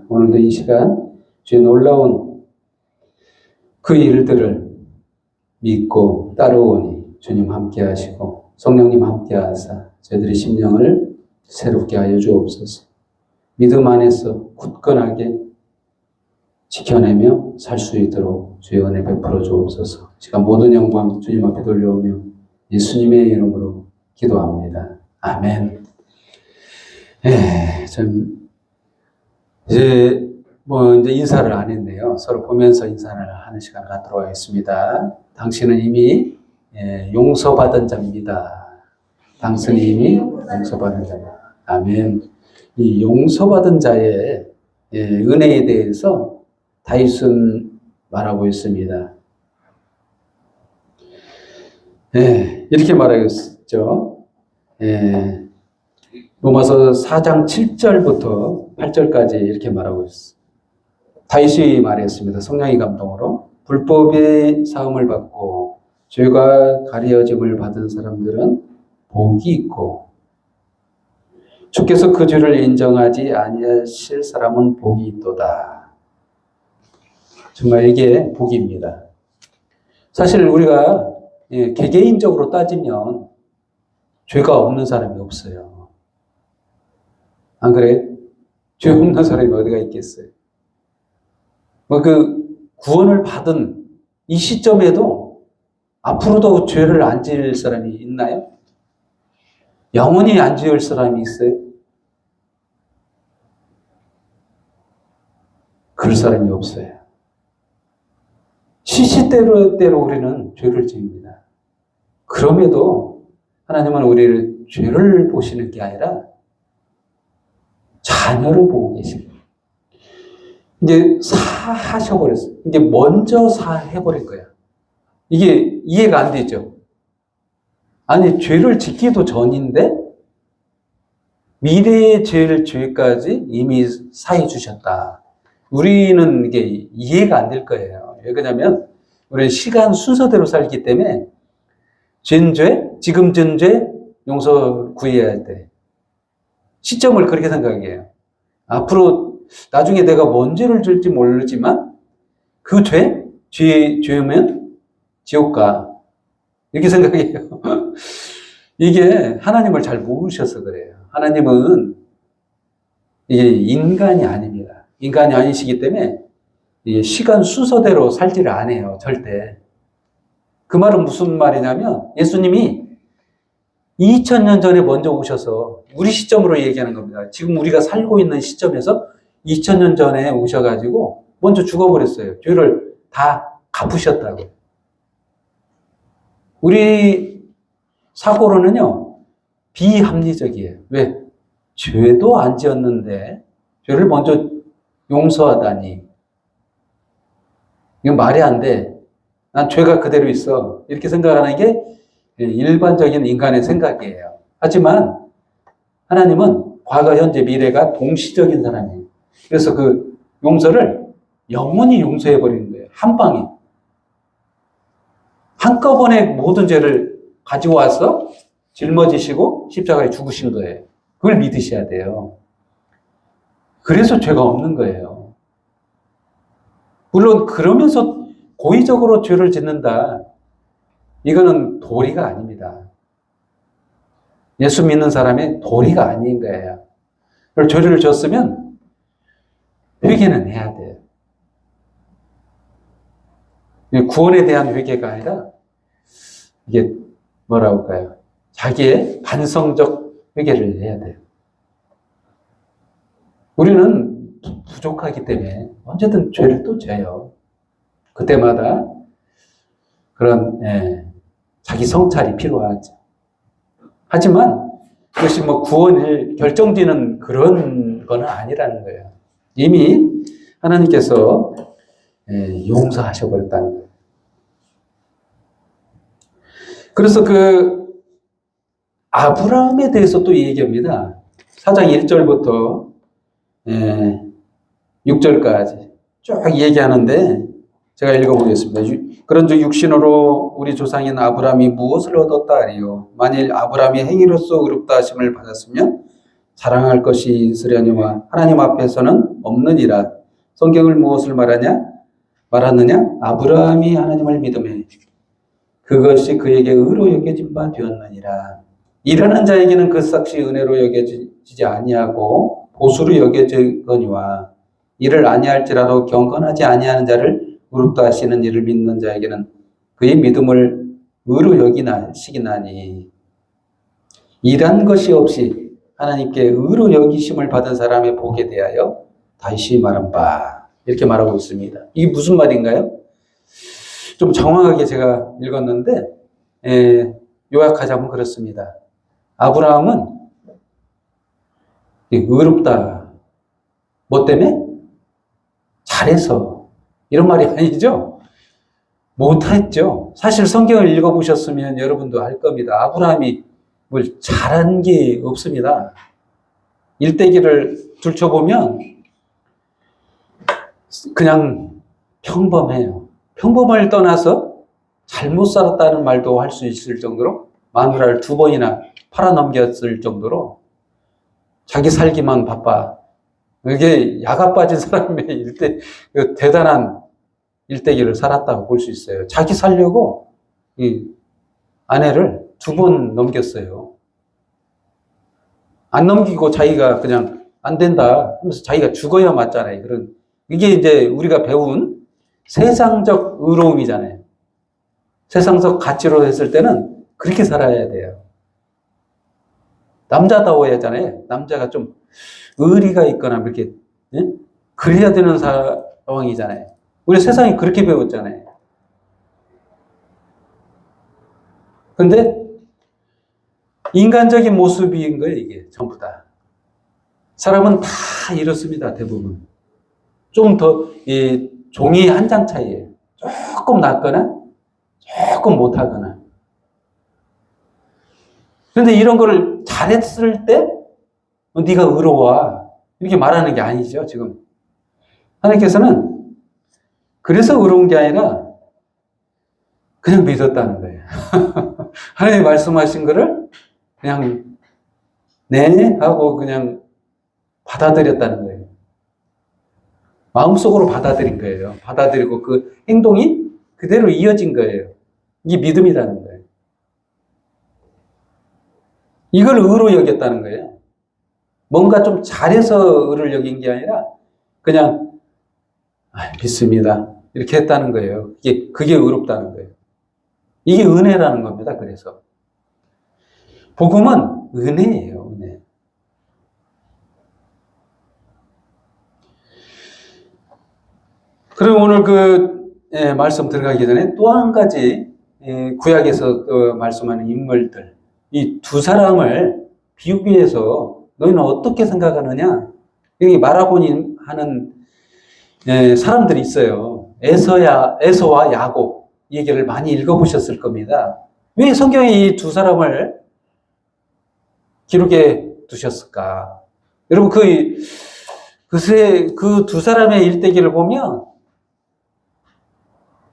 합니다. 오늘도 이 시간 주의 놀라운 그 일들을 믿고 따르오니 주님 함께 하시고 성령님 함께 하사 저희들의 심령을 새롭게 하여 주옵소서. 믿음 안에서 굳건하게 지켜내며 살 수 있도록 주의 은혜 베풀어 주옵소서. 시간 모든 영광 주님 앞에 돌려오며 예수님의 이름으로 기도합니다. 아멘. 이제 인사를 안 했네요. 서로 보면서 인사를 하는 시간 갖도록 하겠습니다. 당신은 이미 용서받은 자입니다. 당신은 이미 용서받은 자입니다. 아멘. 이 용서받은 자의 은혜에 대해서 다윗은 말하고 있습니다. 이렇게 말하고 있죠. 로마서 4장 7절부터 8절까지 이렇게 말하고 있어요. 다윗이 말했습니다. 성령의 감동으로. 불법의 사함을 받고 죄가 가려짐을 받은 사람들은 복이 있고 주께서 그 죄를 인정하지 아니하실 사람은 복이 있도다. 정말 이게 복입니다. 사실 우리가 개개인적으로 따지면 죄가 없는 사람이 없어요. 안 그래? 죄 없는 사람이 어디가 있겠어요? 구원을 받은 이 시점에도 앞으로도 죄를 안 지을 사람이 있나요? 영원히 안 지을 사람이 있어요? 그럴 사람이 없어요. 시시때때로 우리는 죄를 지습니다. 그럼에도 하나님은 우리를 죄를 보시는 게 아니라 자녀를 보고 계십니다. 이제 사하셔버렸어요. 이게 먼저 사해버린 거야. 이게 이해가 안 되죠? 아니, 죄를 짓기도 전인데 미래의 죄까지 이미 사해 주셨다. 우리는 이게 이해가 안 될 거예요. 왜 그러냐면 우리 시간 순서대로 살기 때문에 전죄, 지금 전죄, 용서 구해야 할 때 시점을 그렇게 생각해요. 앞으로 나중에 내가 뭔 죄를 질지 모르지만 그 죄면 지옥 가. 이렇게 생각해요. 이게 하나님을 잘 모르셔서 그래요. 하나님은 이게 인간이 아닙니다. 인간이 아니시기 때문에 이게 시간 순서대로 살지를 않아요. 절대. 그 말은 무슨 말이냐면 예수님이 2000년 전에 먼저 오셔서 우리 시점으로 얘기하는 겁니다. 지금 우리가 살고 있는 시점에서 2000년 전에 오셔가지고 먼저 죽어버렸어요. 죄를 다 갚으셨다고. 우리 사고로는요, 비합리적이에요. 왜? 죄도 안 지었는데 죄를 먼저 용서하다니. 이건 말이 안 돼. 난 죄가 그대로 있어. 이렇게 생각하는 게 일반적인 인간의 생각이에요. 하지만 하나님은 과거, 현재, 미래가 동시적인 사람이에요. 그래서 그 용서를 영원히 용서해버리는 거예요. 한 방에. 한꺼번에 모든 죄를 가지고 와서 짊어지시고 십자가에 죽으신 거예요. 그걸 믿으셔야 돼요. 그래서 죄가 없는 거예요. 물론 그러면서 고의적으로 죄를 짓는다. 이거는 도리가 아닙니다. 예수 믿는 사람의 도리가 아닌 거예요. 죄를 졌으면 회개는 해야 돼요. 구원에 대한 회개가 아니라 이게 뭐라고 할까요? 자기의 반성적 회개를 해야 돼요. 우리는 부족하기 때문에 언제든 죄를 또 져요. 그때마다 그런 자기 성찰이 필요하죠. 하지만 그것이 구원을 결정지는 그런 건 아니라는 거예요. 이미 하나님께서 용서하셔버렸다는 거예요. 그래서 아브라함에 대해서 또 얘기합니다. 4장 1절부터 6절까지 쭉 얘기하는데 제가 읽어보겠습니다. 그런즉 육신으로 우리 조상인 아브라함이 무엇을 얻었다 하리요? 만일 아브라함이 행위로서 의롭다 하심을 받았으면 자랑할 것이 있으려니와 하나님 앞에서는 없느니라. 성경을 무엇을 말하느냐? 아브라함이 하나님을 믿음에 그것이 그에게 의로 여겨진 바 되었느니라. 일하는 자에게는 그 삭시 은혜로 여겨지지 아니하고 보수로 여겨지거니와 이를 아니할지라도 경건하지 아니하는 자를 의롭다 하시는 이를 믿는 자에게는 그의 믿음을 의로 여기시기나니 일한 것이 없이 하나님께 의로 여기심을 받은 사람의 복에 대하여 다시 말한 바 이렇게 말하고 있습니다. 이게 무슨 말인가요? 좀 장황하게 제가 읽었는데 요약하자면 그렇습니다. 아브라함은 의롭다. 뭐 때문에? 잘해서. 이런 말이 아니죠. 못했죠. 사실 성경을 읽어보셨으면 여러분도 알 겁니다. 아브라함이 뭘 잘한 게 없습니다. 일대기를 들춰보면 그냥 평범해요. 평범을 떠나서 잘못 살았다는 말도 할 수 있을 정도로 마누라를 2번이나 팔아넘겼을 정도로 자기 살기만 바빠. 이게 야가 빠진 사람의 대단한 일대기를 살았다고 볼 수 있어요. 자기 살려고 이 아내를 2번 넘겼어요. 안 넘기고 자기가 그냥 안 된다 하면서 자기가 죽어야 맞잖아요. 이게 이제 우리가 배운 세상적 의로움이잖아요. 세상적 가치로 했을 때는 그렇게 살아야 돼요. 남자다워야 하잖아요. 남자가 좀 의리가 있거나 이렇게 그래야 되는 상황이잖아요. 우리 세상이 그렇게 배웠잖아요. 근데 인간적인 모습인 거예요, 이게 전부 다. 사람은 다 이렇습니다, 대부분. 좀 더 종이 한 장 차이예요. 조금 낫거나 조금 못하거나. 그런데 이런 거를 잘했을 때 네가 의로워 이렇게 말하는 게 아니죠, 지금. 하나님께서는 그래서 의로운 게 아니라 그냥 믿었다는 거예요. 하나님이 말씀하신 거를 그냥 네 하고 그냥 받아들였다는 거예요. 마음속으로 받아들인 거예요. 받아들이고 그 행동이 그대로 이어진 거예요. 이게 믿음이라는 거예요. 이걸 의로 여겼다는 거예요. 뭔가 좀 잘해서 의를 여긴 게 아니라 그냥 믿습니다. 이렇게 했다는 거예요. 그게 의롭다는 거예요. 이게 은혜라는 겁니다. 그래서 복음은 은혜예요. 은혜. 그럼 오늘 말씀 들어가기 전에 또 한 가지 구약에서 말씀하는 인물들 이 2사람을 비유해서 너희는 어떻게 생각하느냐? 여기 말하고니 하는 사람들이 있어요. 에서와 야곱 얘기를 많이 읽어보셨을 겁니다. 왜 성경에 이 2사람을 기록해 두셨을까? 여러분 그 2사람의 일대기를 보면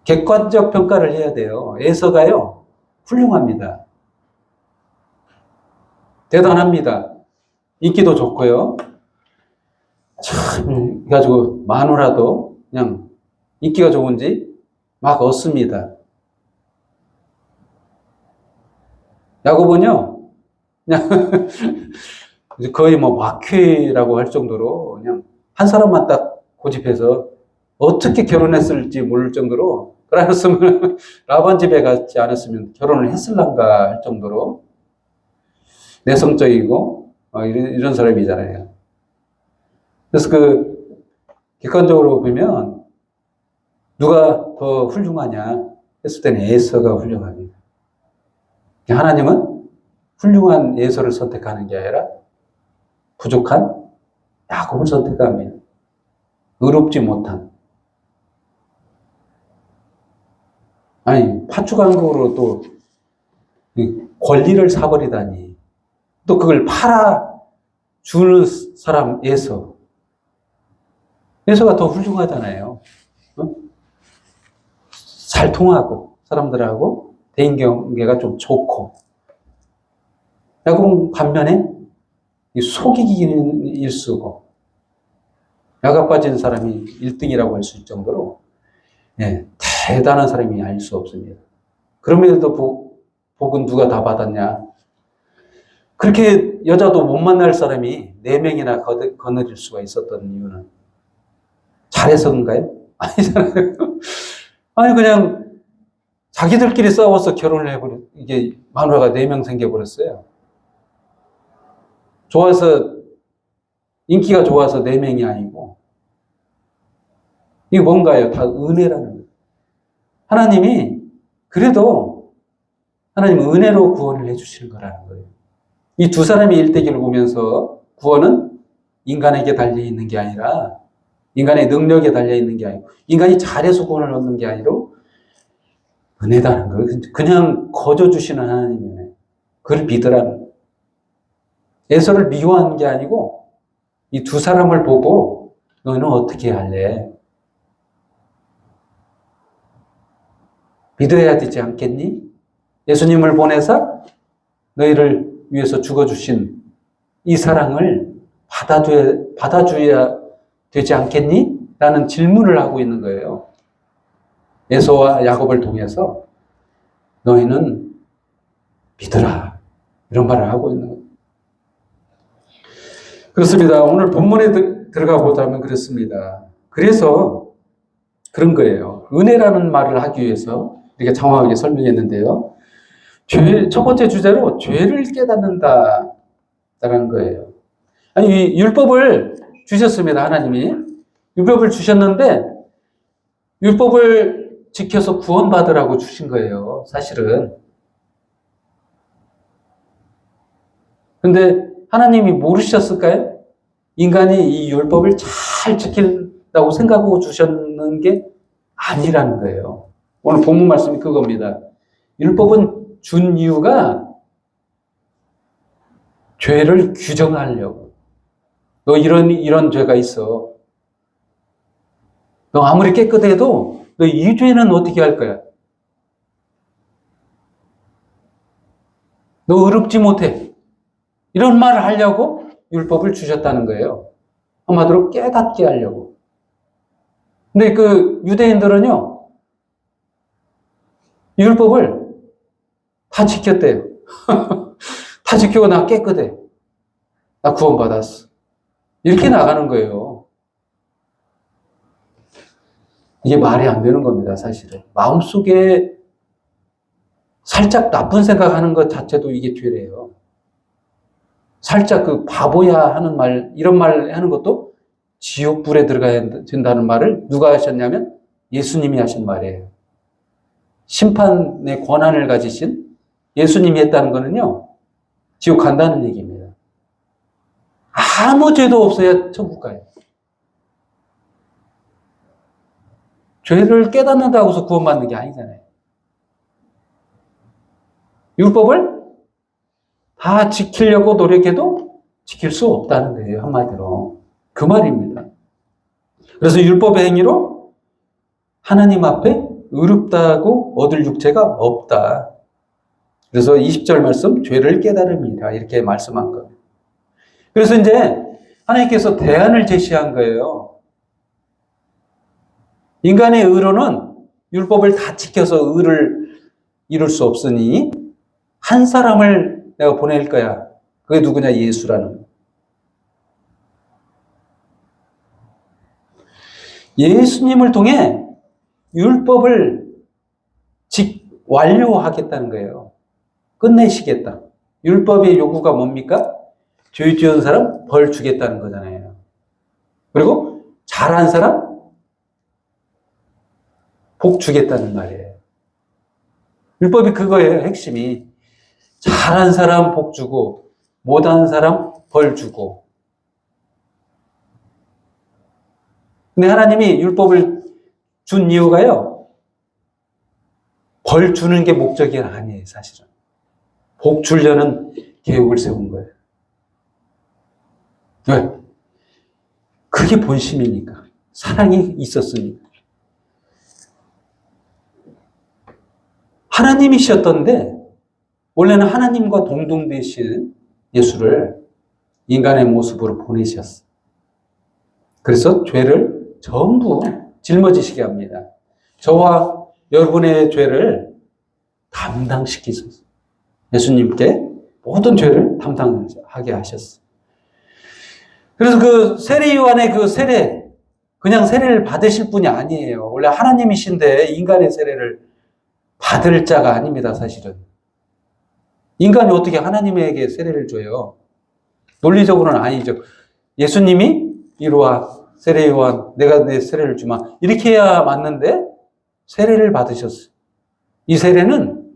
객관적 평가를 해야 돼요. 에서가요 훌륭합니다. 대단합니다. 인기도 좋고요. 참, 그래가지고, 마누라도 그냥 인기가 좋은지 막 얻습니다. 야곱은요, 그냥 거의 뭐 마퀴라고 할 정도로 그냥 한 사람만 딱 고집해서 어떻게 결혼했을지 모를 정도로, 그랬으면 라반 집에 가지 않았으면 결혼을 했을란가 할 정도로 내성적이고 이런 사람이잖아요. 그래서 객관적으로 보면 누가 더 훌륭하냐 했을 때는 에서가 훌륭합니다. 하나님은 훌륭한 에서를 선택하는 게 아니라 부족한 야곱을 선택합니다. 의롭지 못한. 파축한국으로 또 권리를 사버리다니. 또 그걸 팔아주는 사람 에서가 더 훌륭하잖아요. 잘 통하고 사람들하고 대인관계가 좀 좋고. 야곱은 반면에 이 속이기는 일수고, 야가 빠진 사람이 1등이라고 할 수 있을 정도로, 예, 대단한 사람이 아닐 수 없습니다. 그럼에도 복은 누가 다 받았냐? 그렇게 여자도 못 만날 사람이 4명이나 거느릴 수가 있었던 이유는 잘해서인가요? 아니잖아요. 아니, 그냥 자기들끼리 싸워서 결혼을 해버려. 이게 마누라가 4명 생겨버렸어요. 좋아서, 인기가 좋아서 4명이 아니고, 이게 뭔가요? 다 은혜라는 거예요. 하나님이, 그래도 하나님은 은혜로 구원을 해주시는 거라는 거예요. 이 두 사람의 일대기를 보면서 구원은 인간에게 달려있는 게 아니라, 인간의 능력에 달려있는 게 아니고, 인간이 잘해서 구원을 얻는 게 아니라, 은혜다는 거예요. 그냥 거저 주시는 하나님이네. 그걸 믿으라는 거예요. 에서를 미워한 게 아니고, 이 두 사람을 보고, 너희는 어떻게 할래? 믿어야 되지 않겠니? 예수님을 보내사 너희를 위해서 죽어주신 이 사랑을 받아줘야 되지 않겠니? 라는 질문을 하고 있는 거예요. 에서와 야곱을 통해서 너희는 믿으라. 이런 말을 하고 있는 거예요. 그렇습니다. 오늘 본문에 들어가 보자면 그렇습니다. 그래서 그런 거예요. 은혜라는 말을 하기 위해서 이렇게 장황하게 설명했는데요. 첫 번째 주제로 죄를 깨닫는다라는 거예요. 아니, 율법을 주셨습니다. 하나님이. 율법을 주셨는데 율법을 지켜서 구원받으라고 주신 거예요. 사실은. 근데 하나님이 모르셨을까요? 인간이 이 율법을 잘 지킨다고 생각하고 주셨는 게 아니라는 거예요. 오늘 본문 말씀이 그겁니다. 율법은 준 이유가 죄를 규정하려고. 너 이런 죄가 있어. 너 아무리 깨끗해도 너 이 죄는 어떻게 할 거야? 너 의롭지 못해. 이런 말을 하려고 율법을 주셨다는 거예요. 한마디로 깨닫게 하려고. 근데 그 유대인들은요, 율법을 다 지켰대요. 다 지키고 나 깨끗해. 나 구원받았어. 이렇게 나가는 거예요. 이게 말이 안 되는 겁니다, 사실은. 마음속에 살짝 나쁜 생각하는 것 자체도 이게 죄래요. 살짝 그 바보야 하는 말, 이런 말 하는 것도 지옥불에 들어가야 된다는 말을 누가 하셨냐면 예수님이 하신 말이에요. 심판의 권한을 가지신 예수님이 했다는 거는요, 지옥 간다는 얘기입니다. 아무 죄도 없어야 천국 가요. 죄를 깨닫는다고 해서 구원받는 게 아니잖아요. 율법을 다 지키려고 노력해도 지킬 수 없다는 거예요. 한마디로. 그 말입니다. 그래서 율법의 행위로 하나님 앞에 의롭다고 얻을 육체가 없다. 그래서 20절 말씀, 죄를 깨달음이다. 이렇게 말씀한 겁니다. 그래서 이제 하나님께서 대안을 제시한 거예요. 인간의 의로는 율법을 다 지켜서 의를 이룰 수 없으니 한 사람을 내가 보낼 거야. 그게 누구냐? 예수라는 거예요. 예수님을 통해 율법을 완료하겠다는 거예요. 끝내시겠다. 율법의 요구가 뭡니까? 죄 지은 사람 벌 주겠다는 거잖아요. 그리고 잘한 사람 복 주겠다는 말이에요. 율법이 그거예요, 핵심이. 잘한 사람 복 주고 못한 사람 벌 주고. 근데 하나님이 율법을 준 이유가요, 벌 주는 게 목적이 아니에요, 사실은. 복 주려는 계획을 세운 거예요. 왜? 그게 본심이니까. 사랑이 있었으니까. 하나님이셨던데, 원래는 하나님과 동등되신 예수를 인간의 모습으로 보내셨어. 그래서 죄를 전부 짊어지시게 합니다. 저와 여러분의 죄를 담당시키소서. 예수님께 모든 죄를 담당하게 하셨어. 그래서 그 세례 요한의 그 세례, 그냥 세례를 받으실 분이 아니에요. 원래 하나님이신데 인간의 세례를 받을 자가 아닙니다, 사실은. 인간이 어떻게 하나님에게 세례를 줘요? 논리적으로는 아니죠. 예수님이 이리 와, 세례 요한, 내가 내 세례를 주마. 이렇게 해야 맞는데 세례를 받으셨어요. 이 세례는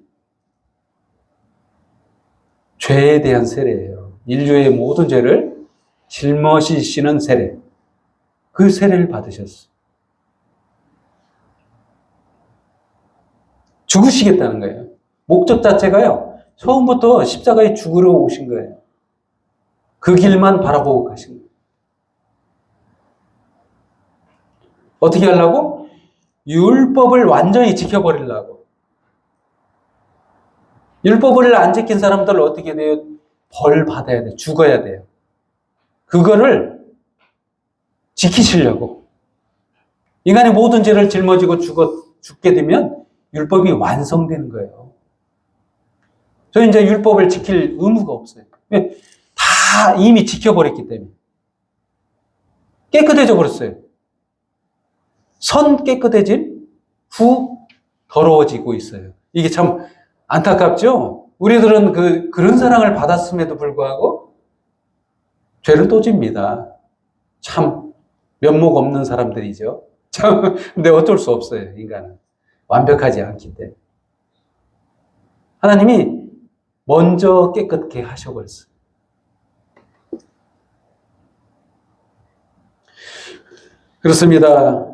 죄에 대한 세례예요. 인류의 모든 죄를 짊어지시는 세례. 그 세례를 받으셨어요. 죽으시겠다는 거예요. 목적 자체가요. 처음부터 십자가에 죽으러 오신 거예요. 그 길만 바라보고 가신 거예요. 어떻게 하려고? 율법을 완전히 지켜버리려고. 율법을 안 지킨 사람들 어떻게 돼요? 벌 받아야 돼요. 죽어야 돼요. 그거를 지키시려고. 인간의 모든 죄를 짊어지고 죽게 되면 율법이 완성되는 거예요. 저희 이제 율법을 지킬 의무가 없어요. 다 이미 지켜버렸기 때문에. 깨끗해져 버렸어요. 선 깨끗해진 후 더러워지고 있어요. 이게 참 안타깝죠? 우리들은 그런 사랑을 받았음에도 불구하고 죄를 또 집니다. 참 면목 없는 사람들이죠. 참, 근데 어쩔 수 없어요, 인간은. 완벽하지 않기 때문에. 하나님이 먼저 깨끗게 하셔버렸어요. 그렇습니다.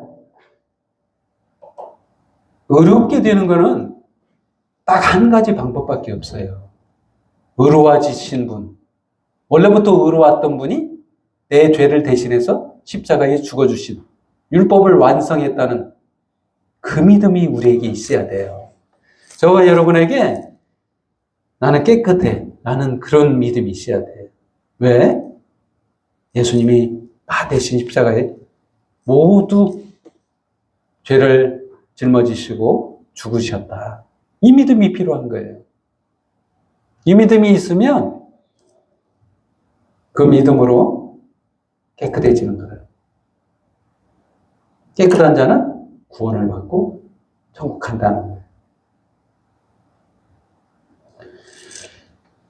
의롭게 되는 거는 딱 한 가지 방법밖에 없어요. 의로워지신 분. 원래부터 의로웠던 분이 내 죄를 대신해서 십자가에 죽어주신 율법을 완성했다는 그 믿음이 우리에게 있어야 돼요. 저와 여러분에게 나는 깨끗해. 나는 그런 믿음이 있어야 돼요. 왜? 예수님이 나 대신 십자가에 모두 죄를 짊어지시고 죽으셨다. 이 믿음이 필요한 거예요. 이 믿음이 있으면 그 믿음으로 깨끗해지는 거예요. 깨끗한 자는 구원을 받고 천국 간다는 거예요.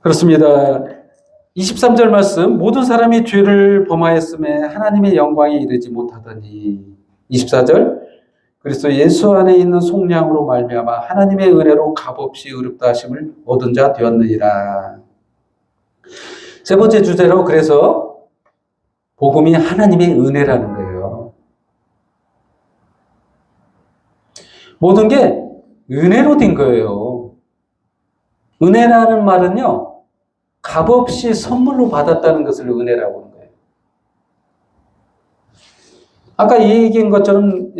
그렇습니다. 23절 말씀, 모든 사람이 죄를 범하였음에 하나님의 영광에 이르지 못하더니 24절, 그리스도 예수 안에 있는 속량으로 말미암아 하나님의 은혜로 값없이 의롭다 하심을 얻은 자 되었느니라. 세 번째 주제로 그래서 복음이 하나님의 은혜라는 거예요. 모든 게 은혜로 된 거예요. 은혜라는 말은요, 값없이 선물로 받았다는 것을 은혜라고 하는 거예요. 아까 얘기한 것처럼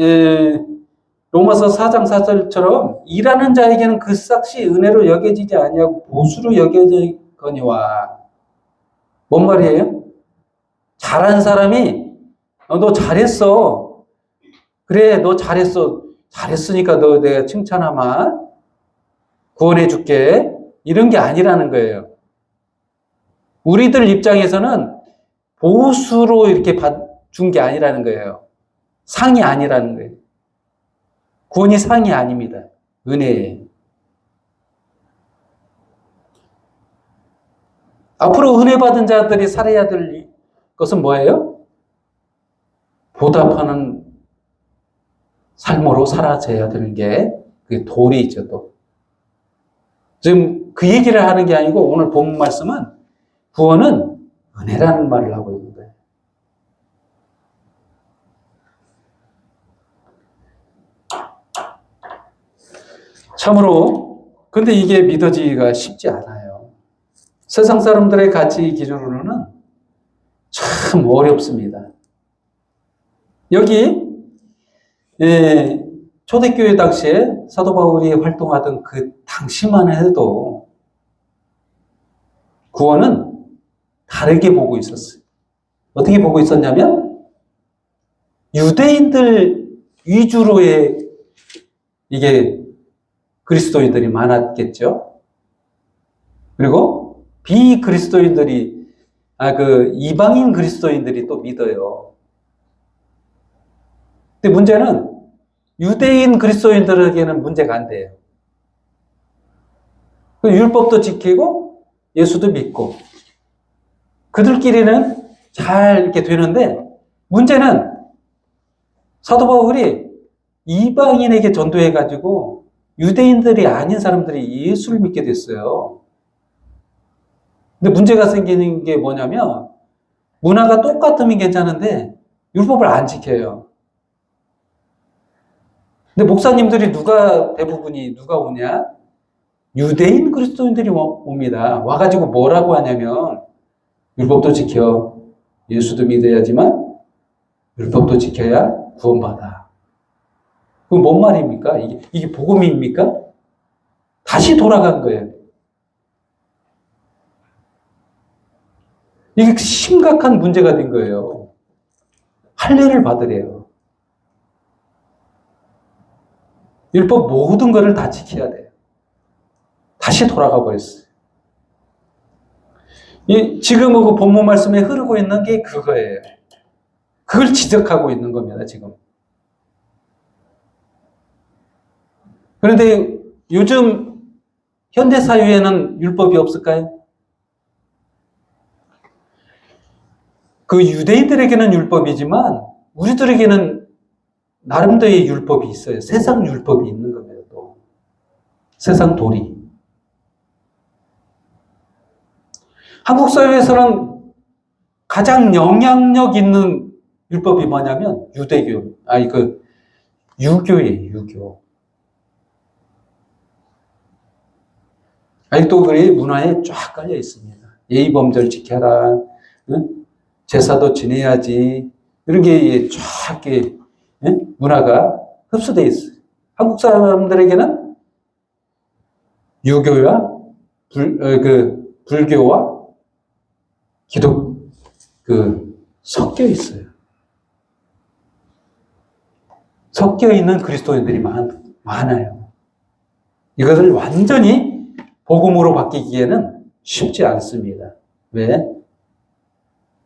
로마서 4장 4절처럼 일하는 자에게는 그 삭시 은혜로 여겨지지 아니하고 보수로 여겨지거니와. 뭔 말이에요? 잘한 사람이 너 잘했어. 그래, 너 잘했어. 잘했으니까 너 내가 칭찬하마. 구원해 줄게. 이런 게 아니라는 거예요. 우리들 입장에서는 보수로 이렇게 준 게 아니라는 거예요. 상이 아니라는 거예요. 구원이 상이 아닙니다. 은혜예요. 앞으로 은혜 받은 자들이 살아야 될 것은 뭐예요? 보답하는 삶으로 살아져야 되는 게 그게 도리죠, 또. 지금 그 얘기를 하는 게 아니고 오늘 본 말씀은 구원은 은혜라는 말을 하고 있는 거예요. 참으로 근데 이게 믿어지기가 쉽지 않아요. 세상 사람들의 가치 기준으로는 참 어렵습니다. 여기 초대교회 당시에 사도 바울이 활동하던 그 당시만 해도 구원은 다르게 보고 있었어요. 어떻게 보고 있었냐면 유대인들 위주로의 이게 그리스도인들이 많았겠죠. 그리고 비그리스도인들이 이방인 그리스도인들이 또 믿어요. 근데 문제는 유대인 그리스도인들에게는 문제가 안 돼요. 율법도 지키고 예수도 믿고 그들끼리는 잘 이렇게 되는데 문제는 사도 바울이 이방인에게 전도해가지고 유대인들이 아닌 사람들이 예수를 믿게 됐어요. 근데 문제가 생기는 게 뭐냐면 문화가 똑같으면 괜찮은데 율법을 안 지켜요. 근데 목사님들이 대부분이 누가 오냐? 유대인 그리스도인들이 옵니다. 와가지고 뭐라고 하냐면 율법도 지켜. 예수도 믿어야지만 율법도 지켜야 구원받아. 그럼 뭔 말입니까? 이게 복음입니까? 다시 돌아간 거예요. 이게 심각한 문제가 된 거예요. 할례를 받으래요. 율법 모든 것을 다 지켜야 돼요. 다시 돌아가 버렸어요. 지금 그 본문 말씀에 흐르고 있는 게 그거예요. 그걸 지적하고 있는 겁니다, 지금. 그런데 요즘 현대 사회에는 율법이 없을까요? 그 유대인들에게는 율법이지만 우리들에게는 나름대로의 율법이 있어요. 세상 율법이 있는 겁니다, 또. 세상 도리. 한국 사회에서는 가장 영향력 있는 율법이 뭐냐면 유교예요, 유교. 아직도 그게 문화에 쫙 깔려 있습니다. 예의범절 지켜라, 응? 제사도 지내야지, 이런 게 쫙 문화가 흡수되어 있어요. 한국 사람들에게는 유교와 불교와 섞여 있어요. 섞여 있는 그리스도인들이 많아요. 이것을 완전히 복음으로 바뀌기에는 쉽지 않습니다. 왜?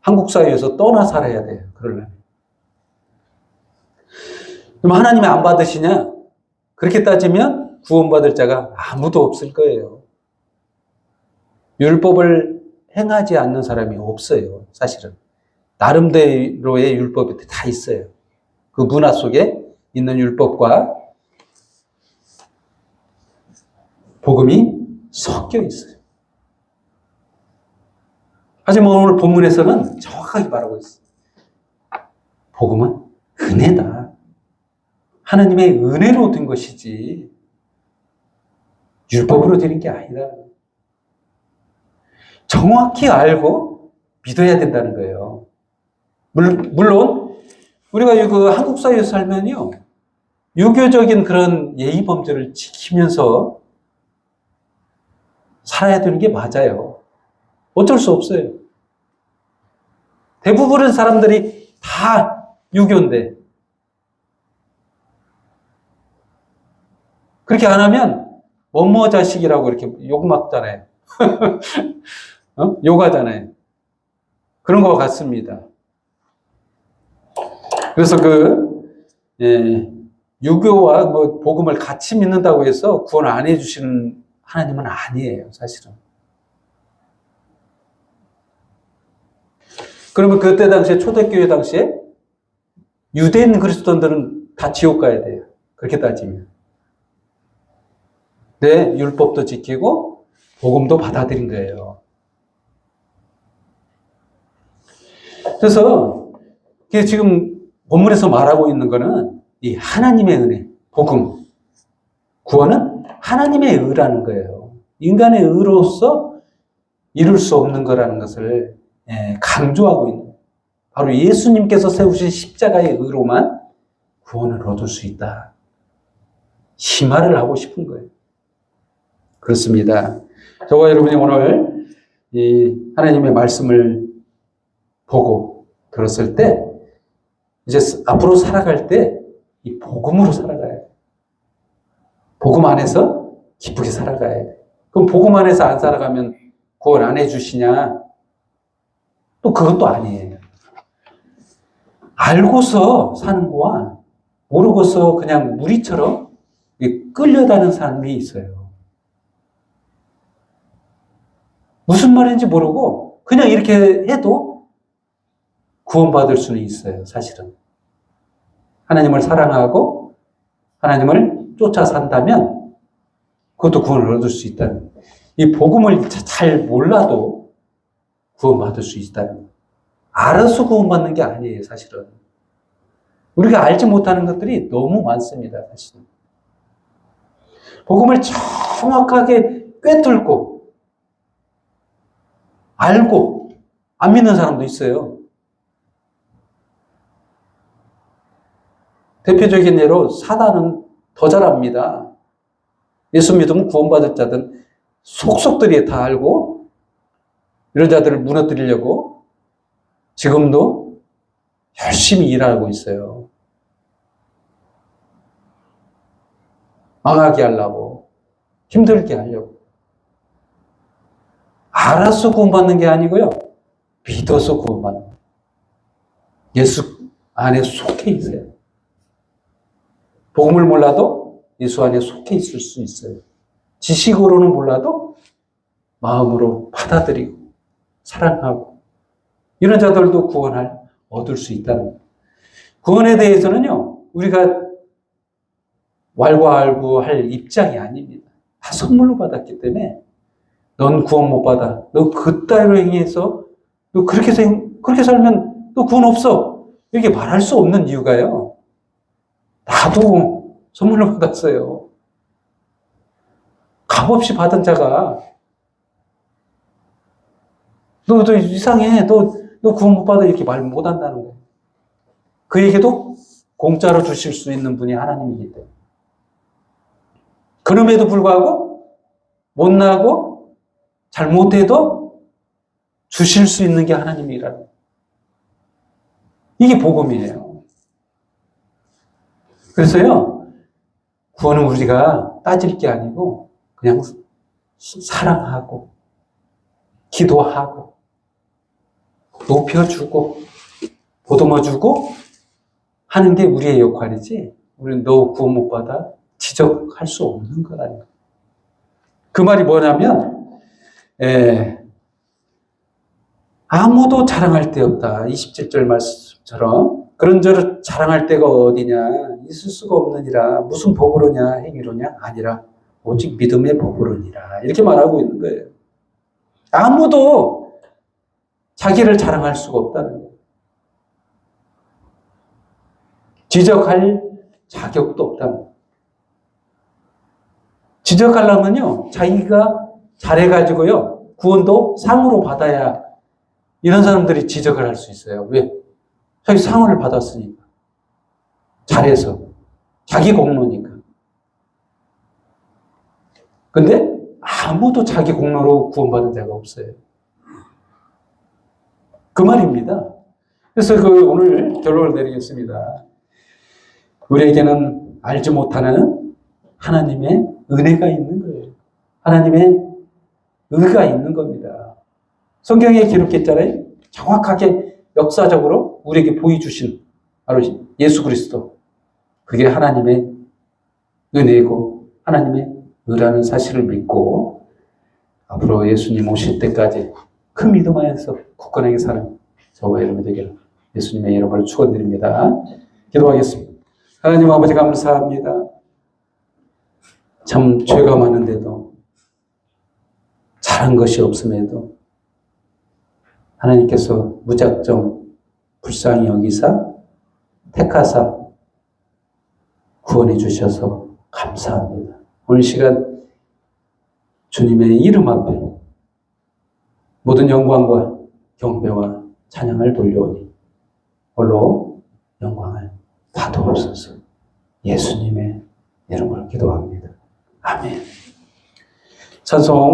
한국 사회에서 떠나 살아야 돼요. 그러려면. 그럼 하나님이 안 받으시냐? 그렇게 따지면 구원받을 자가 아무도 없을 거예요. 율법을 행하지 않는 사람이 없어요. 사실은. 나름대로의 율법이 다 있어요. 그 문화 속에 있는 율법과 복음이 섞여 있어요. 하지만 오늘 본문에서는 정확하게 말하고 있어요. 복음은 은혜다. 하나님의 은혜로 된 것이지 율법으로 되는 게 아니다. 정확히 알고 믿어야 된다는 거예요. 물론 우리가 그 한국 사회에서 살면요, 유교적인 그런 예의 범절을 지키면서 살아야 되는 게 맞아요. 어쩔 수 없어요. 대부분의 사람들이 다 유교인데 그렇게 안 하면 뭐뭐 자식이라고 이렇게 욕 먹잖아요. 욕하잖아요. 그런 것과 같습니다. 그래서 유교와 복음을 같이 믿는다고 해서 구원 안 해주시는 하나님은 아니에요, 사실은. 그러면 그때 당시에, 초대교회 당시에 유대인 그리스도인들은 다 지옥 가야 돼요. 그렇게 따지면. 네, 율법도 지키고 복음도 받아들인 거예요. 그래서 지금 본문에서 말하고 있는 거는 이 하나님의 은혜, 복음, 구원은 하나님의 의라는 거예요. 인간의 의로서 이룰 수 없는 거라는 것을 강조하고 있는 거예요. 바로 예수님께서 세우신 십자가의 의로만 구원을 얻을 수 있다. 심화를 하고 싶은 거예요. 그렇습니다. 저와 여러분이 오늘 이 하나님의 말씀을 보고 들었을 때 이제 앞으로 살아갈 때 이 복음으로 살아가야 돼. 복음 안에서 기쁘게 살아가야 돼. 그럼 복음 안에서 안 살아가면 구원 안 해주시냐? 또 그것도 아니에요. 알고서 사는 거와 모르고서 그냥 무리처럼 끌려다니는 사람이 있어요. 무슨 말인지 모르고 그냥 이렇게 해도 구원받을 수는 있어요, 사실은. 하나님을 사랑하고 하나님을 쫓아 산다면 그것도 구원을 얻을 수 있다는, 이 복음을 잘 몰라도 구원받을 수 있다는, 알아서 구원받는 게 아니에요, 사실은. 우리가 알지 못하는 것들이 너무 많습니다, 사실은. 복음을 정확하게 꿰뚫고 알고 안 믿는 사람도 있어요. 대표적인 예로 사단은 더 잘합니다. 예수 믿으면 구원받을 자들은 속속들이 다 알고 이런 자들을 무너뜨리려고 지금도 열심히 일하고 있어요. 망하게 하려고, 힘들게 하려고. 알아서 구원받는 게 아니고요, 믿어서 구원받는 거예요. 예수 안에 속해 있어요. 복음을 몰라도 예수 안에 속해 있을 수 있어요. 지식으로는 몰라도 마음으로 받아들이고 사랑하고 이런 자들도 구원을 얻을 수 있다는 거예요. 구원에 대해서는요, 우리가 왈가왈부할 입장이 아닙니다. 다 선물로 받았기 때문에 넌 구원 못 받아. 너 그따위로 행해서 너 그렇게 살면 너 구원 없어. 이렇게 말할 수 없는 이유가요, 나도 선물로 받았어요. 값없이 받은 자가 너 이상해. 너 구원 못 받아. 이렇게 말 못 한다는 거예요. 그에게도 공짜로 주실 수 있는 분이 하나님이기 때문에. 그럼에도 불구하고 못나고 잘못해도 주실 수 있는 게 하나님이라는 거예요. 이게 복음이에요. 그래서요, 구원은 우리가 따질 게 아니고 그냥 사랑하고 기도하고 높여주고 보듬어주고 하는 게 우리의 역할이지, 우리는 너 구원 못 받아 지적할 수 없는 거라는 거예요. 그 말이 뭐냐면, 아무도 자랑할 데 없다. 27절 말씀처럼 그런저런 자랑할 데가 어디냐, 있을 수가 없느니라. 무슨 법으로냐, 행위로냐, 아니라 오직 믿음의 법으로니라. 이렇게 말하고 있는 거예요. 아무도 자기를 자랑할 수가 없다는 거예요. 지적할 자격도 없다는 거예요. 지적하려면요, 자기가 잘해가지고요, 구원도 상으로 받아야 이런 사람들이 지적을 할 수 있어요. 왜? 자기 상을 받았으니까. 잘해서. 자기 공로니까. 근데 아무도 자기 공로로 구원받은 자가 없어요. 그 말입니다. 그래서 오늘 결론을 내리겠습니다. 우리에게는 알지 못하는 하나님의 은혜가 있는 거예요. 하나님의 의가 있는 겁니다. 성경에 기록했잖아요. 정확하게 역사적으로 우리에게 보여주신 바로 예수 그리스도. 그게 하나님의 은혜고 하나님의 의라는 사실을 믿고 앞으로 예수님 오실 때까지 큰 믿음 안에서 굳건하게 사는 저와 여러분이 되기를 예수님의 이름으로 축원드립니다. 기도하겠습니다. 하나님 아버지, 감사합니다. 참 죄가 많은데도, 잘한 것이 없음에도 하나님께서 무작정 불쌍히 여기사 택하사 구원해 주셔서 감사합니다. 오늘 시간 주님의 이름 앞에 모든 영광과 경배와 찬양을 돌려오니 홀로 영광을 받아옵소서. 예수님의 이름으로 기도합니다. 아멘. 찬송